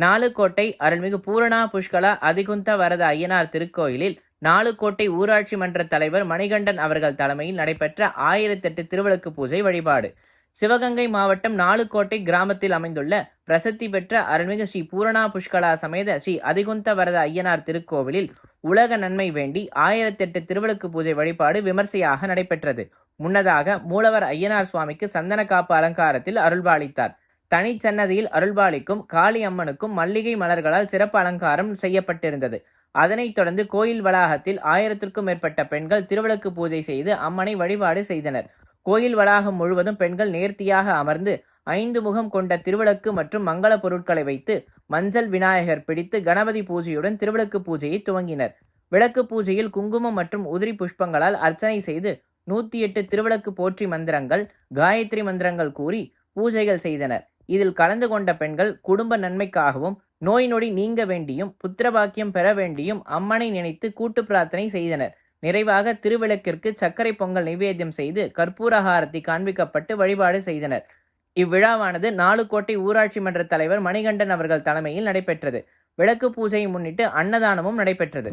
நாலுக்கோட்டை அருள்மிகு பூரணா புஷ்கலா அதிகுந்த வரத ஐயனார் திருக்கோயிலில் நாலுக்கோட்டை ஊராட்சி மன்ற தலைவர் மணிகண்டன் அவர்கள் தலைமையில் நடைபெற்ற 1008 திருவிளக்கு பூஜை வழிபாடு. சிவகங்கை மாவட்டம் நாலுக்கோட்டை கிராமத்தில் அமைந்துள்ள பிரசித்தி பெற்ற அருள்மிகு ஸ்ரீ பூரணா புஷ்கலா சமேத ஸ்ரீ அதிகுந்த வரத ஐயனார் திருக்கோவிலில் உலக நன்மை வேண்டி 1008 திருவிளக்கு பூஜை வழிபாடு விமர்சையாக நடைபெற்றது. முன்னதாக மூலவர் ஐயனார் சுவாமிக்கு சந்தன காப்பு அலங்காரத்தில் அருள்பாலித்தார். தனிச்சன்னதியில் அருள்பாலிக்கும் காளி அம்மனுக்கும் மல்லிகை மலர்களால் சிறப்பு அலங்காரம் செய்யப்பட்டிருந்தது. அதனைத் தொடர்ந்து கோயில் வளாகத்தில் 1000க்கும் மேற்பட்ட பெண்கள் திருவிளக்கு பூஜை செய்து அம்மனை வழிபாடு செய்தனர். கோயில் வளாகம் முழுவதும் பெண்கள் நேர்த்தியாக அமர்ந்து 5 முகம் கொண்ட திருவிளக்கு மற்றும் மங்கள பொருட்களை வைத்து மஞ்சள் விநாயகர் பிடித்து கணபதி பூஜையுடன் திருவிளக்கு பூஜையை துவங்கினர். விளக்கு பூஜையில் குங்குமம் மற்றும் உதிரி புஷ்பங்களால் அர்ச்சனை செய்து 108 திருவிளக்கு போற்றி மந்திரங்கள், காயத்ரி மந்திரங்கள் கூறி பூஜைகள் செய்தனர். இதில் கலந்து கொண்ட பெண்கள் குடும்ப நன்மைக்காகவும் நோய் நொடி நீங்க வேண்டியும் புத்திரபாக்கியம் பெற வேண்டியும் அம்மனை நினைத்து கூட்டு பிரார்த்தனை செய்தனர். நிறைவாக திருவிளக்கிற்கு சர்க்கரை பொங்கல் நைவேத்தியம் செய்து கற்பூரஹாரத்தி காண்பிக்கப்பட்டு வழிபாடு செய்தனர். இவ்விழாவானது நாலுக்கோட்டை ஊராட்சி மன்ற தலைவர் மணிகண்டன் அவர்கள் தலைமையில் நடைபெற்றது. விளக்கு பூஜையை முன்னிட்டு அன்னதானமும் நடைபெற்றது.